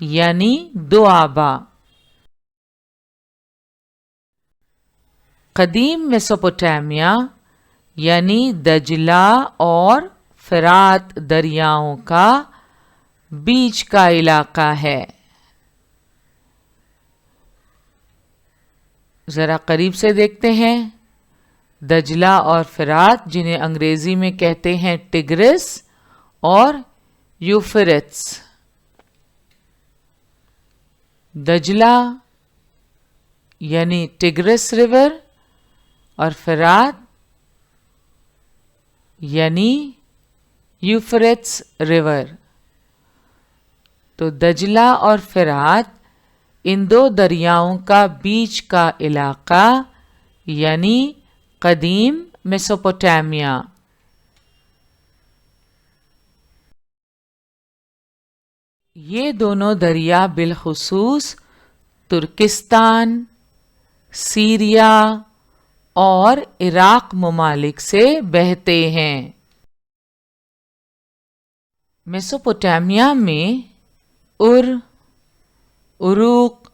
یعنی دوآبا۔ قدیم میسوپوٹیمیا یعنی دجلہ اور فرات دریاؤں کا بیچ کا علاقہ ہے۔ ذرا قریب سے دیکھتے ہیں۔ دجلہ اور فرات، جنہیں انگریزی میں کہتے ہیں ٹگرس اور یوفریٹس۔ دجلہ یعنی ٹگرس ریور اور فرات یعنی یوفریٹس ریور۔ تو دجلہ اور فرات ان دو دریاؤں کا بیچ کا علاقہ یعنی قدیم میسوپوٹیمیا۔ یہ دونوں دریا بالخصوص ترکستان، سیریا اور عراق ممالک سے بہتے ہیں۔ میسوپوٹیمیا میں عروق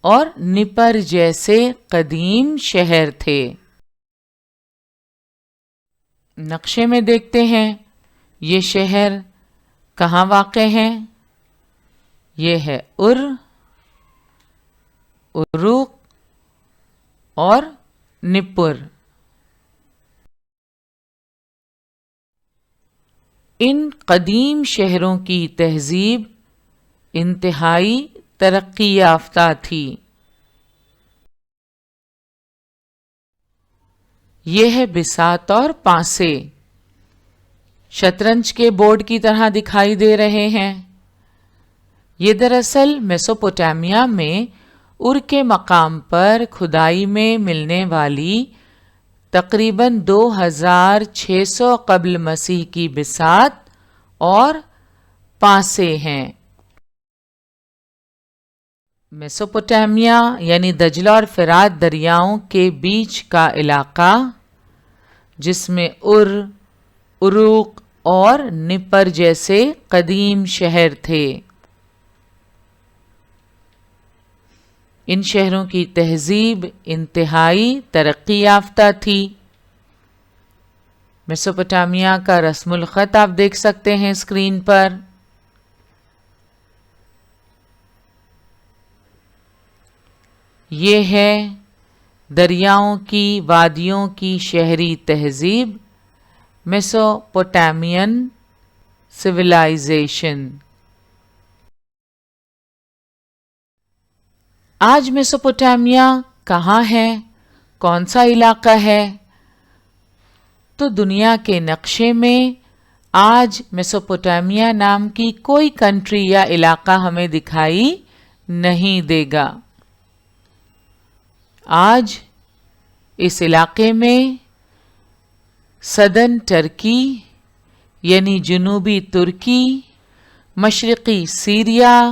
اور نپر جیسے قدیم شہر تھے۔ نقشے میں دیکھتے ہیں یہ شہر کہاں واقع ہیں۔ یہ ہے عروق اور نپر۔ ان قدیم شہروں کی تہذیب انتہائی ترقی یافتہ تھی۔ یہ ہے بساط اور پانسے، شطرنج کے بورڈ کی طرح دکھائی دے رہے ہیں۔ یہ دراصل میسوپوٹیمیا میں کے مقام پر کھدائی میں ملنے والی تقریباً 2600 قبل مسیح کی بساط اور پانسے ہیں۔ میسوپوٹیمیا یعنی دجلہ اور فرات دریاؤں کے بیچ کا علاقہ، جس میں عروق اور نپر جیسے قدیم شہر تھے۔ ان شہروں کی تہذیب انتہائی ترقی یافتہ تھی۔ میسوپوٹیمیا کا رسم الخط آپ دیکھ سکتے ہیں اسکرین پر۔ یہ ہے دریاؤں کی وادیوں کی شہری تہذیب، میسوپوٹیمین سویلائزیشن۔ آج میسوپوٹیمیا کہاں ہے، کون سا علاقہ ہے؟ تو دنیا کے نقشے میں آج میسوپوٹیمیا نام کی کوئی کنٹری یا علاقہ ہمیں دکھائی نہیں دے گا۔ آج اس علاقے میں سدرن ٹرکی یعنی جنوبی ترکی، مشرقی سیریا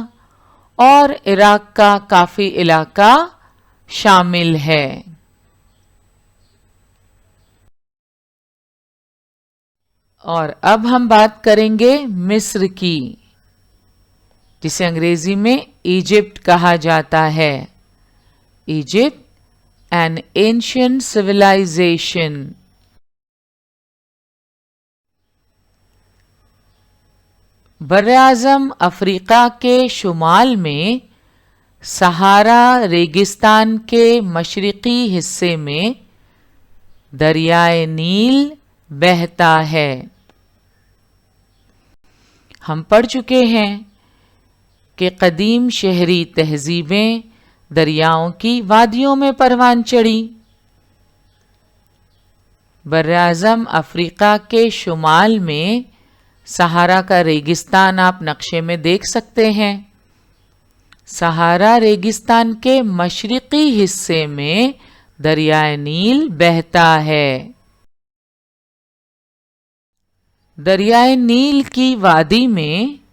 اور عراق کا کافی علاقہ شامل ہے۔ اور اب ہم بات کریں گے مصر کی، جسے انگریزی میں ایجپٹ کہا جاتا ہے۔ Egypt an ancient civilization۔ براعظم افریقہ کے شمال میں صحارا ریگستان کے مشرقی حصے میں دریائے نیل بہتا ہے۔ ہم پڑھ چکے ہیں کہ قدیم شہری تہذیبیں دریاؤں کی وادیوں میں پروان چڑھی۔ براعظم افریقہ کے شمال میں صحارا کا ریگستان آپ نقشے میں دیکھ سکتے ہیں۔ صحارا ریگستان کے مشرقی حصے میں دریائے نیل بہتا ہے۔ دریائے نیل کی وادی میں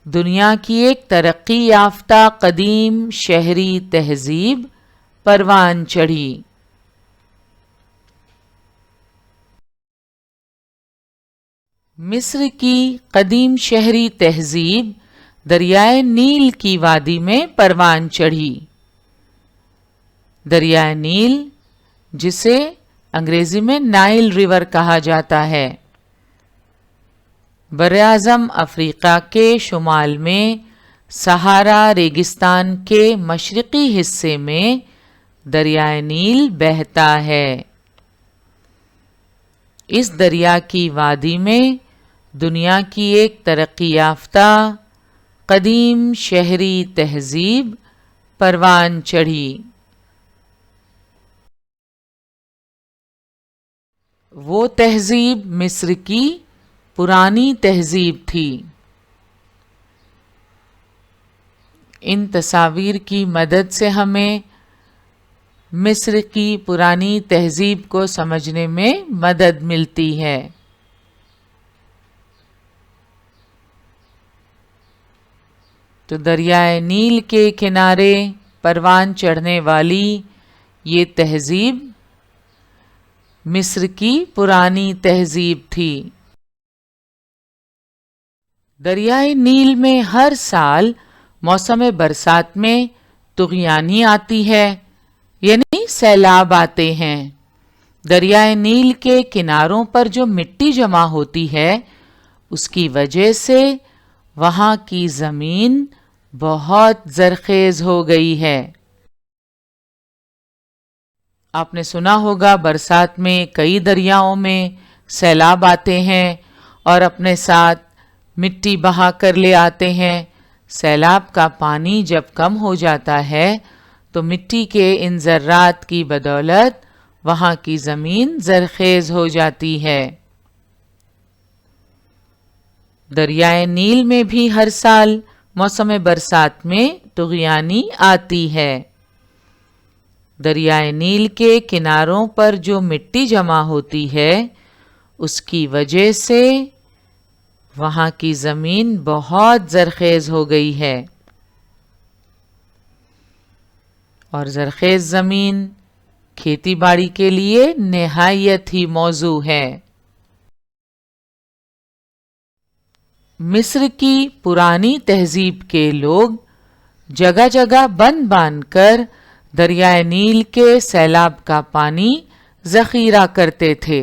دنیا کی ایک ترقی یافتہ قدیم شہری تہذیب پروان چڑھی۔ مصر کی قدیم شہری تہذیب دریائے نیل کی وادی میں پروان چڑھی۔ دریائے نیل، جسے انگریزی میں نائل ریور کہا جاتا ہے، براعظم افریقہ کے شمال میں صحارا ریگستان کے مشرقی حصے میں دریائے نیل بہتا ہے۔ اس دریا کی وادی میں دنیا کی ایک ترقی یافتہ قدیم شہری تہذیب پروان چڑھی۔ وہ تہذیب مصر کی پرانی تہذیب تھی۔ ان تصاویر کی مدد سے ہمیں مصر کی پرانی تہذیب کو سمجھنے میں مدد ملتی ہے۔ تو دریائے نیل کے کنارے پروان چڑھنے والی یہ تہذیب مصر کی پرانی تہذیب تھی۔ دریائے نیل میں ہر سال موسم برسات میں طغیانی آتی ہے، یعنی سیلاب آتے ہیں۔ دریائے نیل کے کناروں پر جو مٹی جمع ہوتی ہے، اس کی وجہ سے وہاں کی زمین بہت زرخیز ہو گئی ہے۔ آپ نے سنا ہوگا برسات میں کئی دریاؤں میں سیلاب آتے ہیں اور اپنے ساتھ مٹی بہا کر لے آتے ہیں۔ سیلاب کا پانی جب کم ہو جاتا ہے تو مٹی کے ان ذرات کی بدولت وہاں کی زمین زرخیز ہو جاتی ہے۔ دریائے نیل میں بھی ہر سال موسم برسات میں طغیانی آتی ہے۔ دریائے نیل کے کناروں پر جو مٹی جمع ہوتی ہے، اس کی وجہ سے وہاں کی زمین بہت زرخیز ہو گئی ہے، اور زرخیز زمین کھیتی باڑی کے لیے نہایت ہی موزوں ہے۔ مصر کی پرانی تہذیب کے لوگ جگہ جگہ بند باندھ کر دریائے نیل کے سیلاب کا پانی ذخیرہ کرتے تھے۔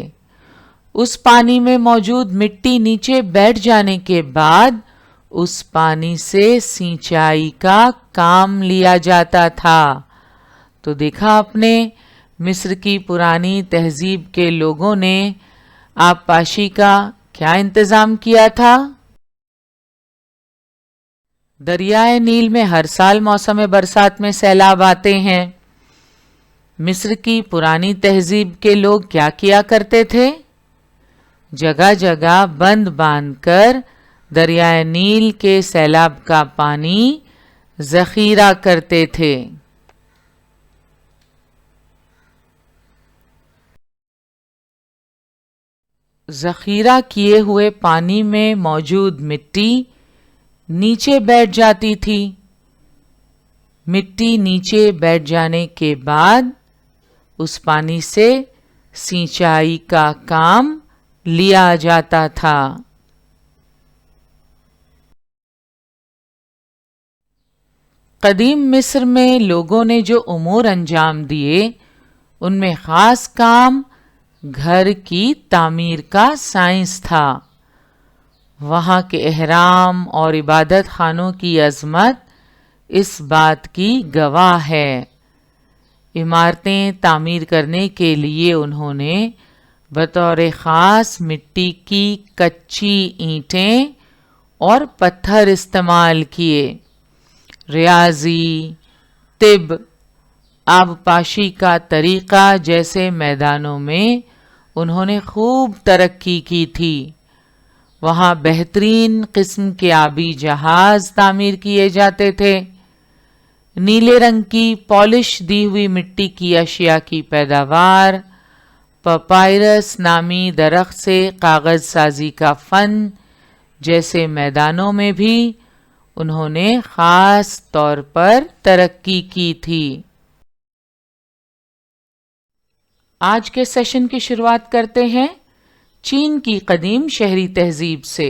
اس پانی میں موجود مٹی نیچے بیٹھ جانے کے بعد اس پانی سے سینچائی کا کام لیا جاتا تھا۔ تو دیکھا آپ نے مصر کی پرانی تہذیب کے لوگوں نے آبپاشی کا کیا انتظام کیا تھا۔ دریائے نیل میں ہر سال موسم برسات میں سیلاب آتے ہیں۔ مصر کی پرانی تہذیب کے لوگ کیا کیا کرتے تھے؟ جگہ جگہ بند باندھ کر دریائے نیل کے سیلاب کا پانی ذخیرہ کرتے تھے۔ ذخیرہ کیے ہوئے پانی میں موجود مٹی نیچے بیٹھ جاتی تھی۔ مٹی نیچے بیٹھ جانے کے بعد اس پانی سے سینچائی کا کام لیا جاتا تھا۔ قدیم مصر میں لوگوں نے جو امور انجام دیے، ان میں خاص کام گھر کی تعمیر کا سائنس تھا۔ وہاں کے احرام اور عبادت خانوں کی عظمت اس بات کی گواہ ہے۔ عمارتیں تعمیر کرنے کے لیے انہوں نے بطور خاص مٹی کی کچی اینٹیں اور پتھر استعمال کیے۔ ریاضی، طب، آبپاشی کا طریقہ جیسے میدانوں میں انہوں نے خوب ترقی کی تھی۔ وہاں بہترین قسم کے آبی جہاز تعمیر کیے جاتے تھے۔ نیلے رنگ کی پالش دی ہوئی مٹی کی اشیاء کی پیداوار، پپائرس نامی درخت سے کاغذ سازی کا فن جیسے میدانوں میں بھی انہوں نے خاص طور پر ترقی کی تھی۔ آج کے سیشن کی شروعات کرتے ہیں چین کی قدیم شہری تہذیب سے۔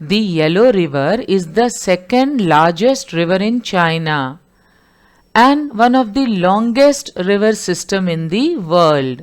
The Yellow River is the second largest river in China and one of the longest river system in the world.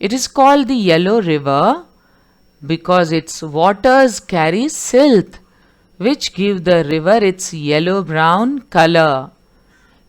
It is called the Yellow River because its waters carry silt, which give the river its yellow brown color.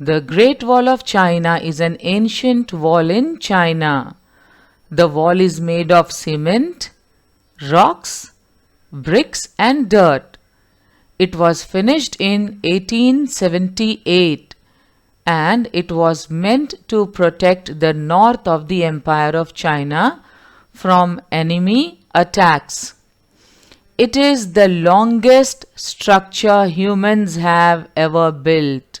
The Great Wall of China is an ancient wall in China. The wall is made of cement, rocks, bricks and dirt. It was finished in 1878 and it was meant to protect the north of the Empire of China from enemy attacks. It is the longest structure humans have ever built.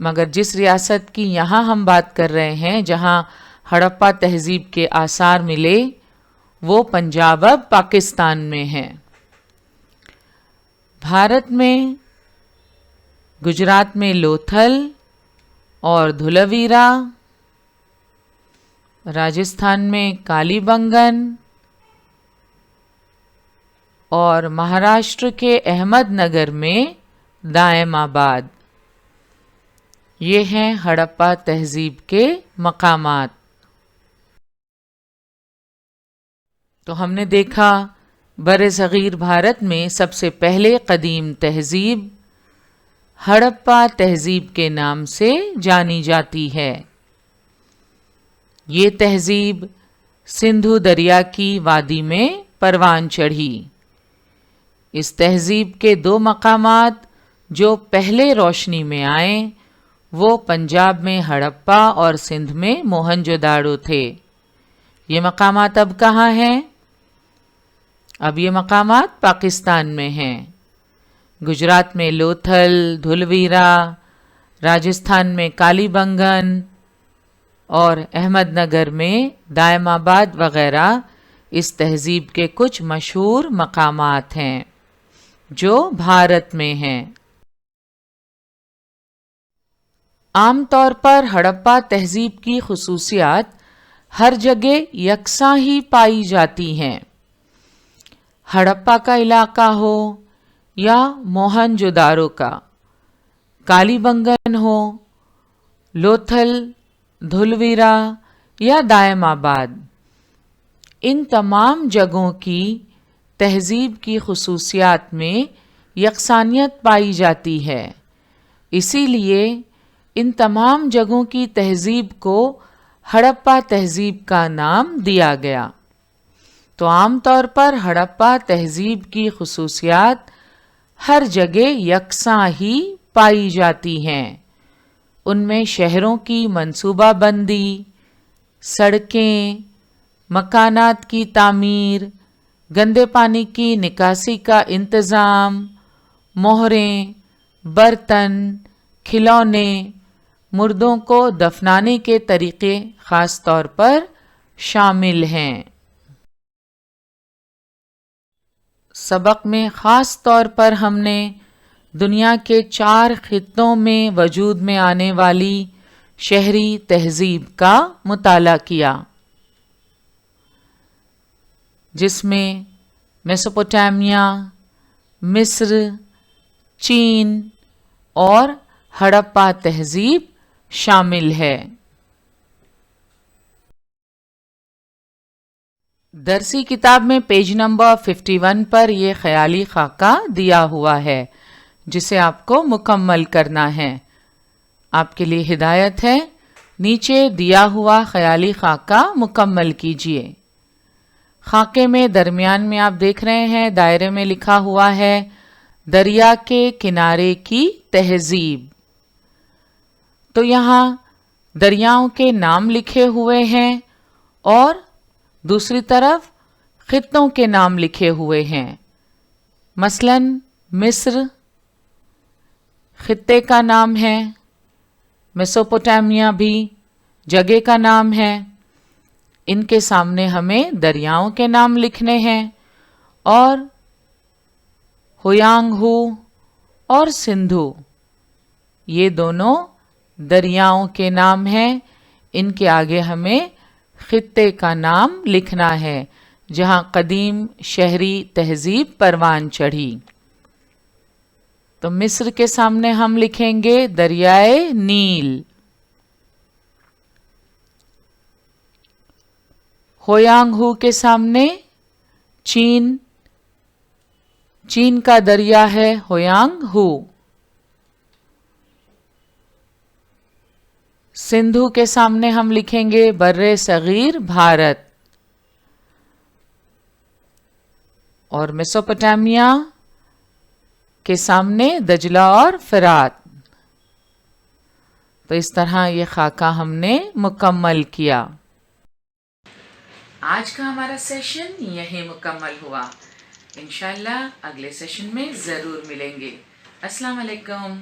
مگر جس ریاست کی یہاں ہم بات کر رہے ہیں جہاں ہڑپا تہذیب کے آثار ملے وہ پنجاب اب پاکستان میں ہے۔ بھارت میں گجرات میں لوتھل اور دھولویرا، راجستھان میں کالی بنگن اور مہاراشٹر کے احمد نگر میں دائم آباد، یہ ہیں ہڑپا تہذیب کے مقامات۔ تو ہم نے دیکھا بر صغیر بھارت میں سب سے پہلے قدیم تہذیب ہڑپا تہذیب کے نام سے جانی جاتی ہے۔ یہ تہذیب سندھو دریا کی وادی میں پروان چڑھی۔ اس تہذیب کے دو مقامات جو پہلے روشنی میں آئے وہ پنجاب میں ہڑپا اور سندھ میں موہنجو داڑو تھے۔ یہ مقامات اب کہاں ہیں؟ اب یہ مقامات پاکستان میں ہیں۔ گجرات میں لوتھل، دھولویرا، راجستھان میں کالی بنگن اور احمد نگر میں دائم آباد وغیرہ اس تہذیب کے کچھ مشہور مقامات ہیں جو بھارت میں ہیں۔ عام طور پر ہڑپا تہذیب کی خصوصیات ہر جگہ یکساں ہی پائی جاتی ہیں۔ ہڑپا کا علاقہ ہو یا موہنجو داڑو کا، کالی بنگن ہو، لوتھل، دھولویرا یا دائم آباد، ان تمام جگہوں کی تہذیب کی خصوصیات میں یکسانیت پائی جاتی ہے۔ اسی لیے ان تمام جگہوں کی تہذیب کو ہڑپا تہذیب کا نام دیا گیا۔ تو عام طور پر ہڑپا تہذیب کی خصوصیات ہر جگہ یکساں ہی پائی جاتی ہیں۔ ان میں شہروں کی منصوبہ بندی، سڑکیں، مکانات کی تعمیر، گندے پانی کی نکاسی کا انتظام، مہریں، برتن، کھلونے، مردوں کو دفنانے کے طریقے خاص طور پر شامل ہیں۔ سبق میں خاص طور پر ہم نے دنیا کے 4 خطوں میں وجود میں آنے والی شہری تہذیب کا مطالعہ کیا، جس میں میسوپوٹیمیا، مصر، چین اور ہڑپا تہذیب شامل ہے۔ درسی کتاب میں پیج نمبر 51 پر یہ خیالی خاکہ دیا ہوا ہے جسے آپ کو مکمل کرنا ہے۔ آپ کے لیے ہدایت ہے، نیچے دیا ہوا خیالی خاکہ مکمل کیجیے۔ خاکے میں درمیان میں آپ دیکھ رہے ہیں دائرے میں لکھا ہوا ہے دریا کے کنارے کی تہذیب۔ تو یہاں دریاؤں کے نام لکھے ہوئے ہیں اور دوسری طرف خطوں کے نام لکھے ہوئے ہیں۔ مثلا مصر خطے کا نام ہے، میسوپوٹیمیا بھی جگہ کا نام ہے۔ ان کے سامنے ہمیں دریاؤں کے نام لکھنے ہیں، اور ہویانگ ہو اور سندھو یہ دونوں دریاؤں کے نام ہیں۔ ان کے آگے ہمیں خطے کا نام لکھنا ہے جہاں قدیم شہری تہذیب پروان چڑھی۔ تو مصر کے سامنے ہم لکھیں گے دریائے نیل۔ ہویانگ ہو کے سامنے چین کا دریا ہے ہویانگ ہو۔ سندھو کے سامنے ہم لکھیں گے بر صغیر بھارت، اور میسوپوٹیمیا کے سامنے دجلہ اور فرات۔ تو اس طرح یہ خاکہ ہم نے مکمل کیا۔ آج کا ہمارا سیشن یہیں مکمل ہوا۔ انشاءاللہ اگلے سیشن میں ضرور ملیں گے۔ السلام علیکم۔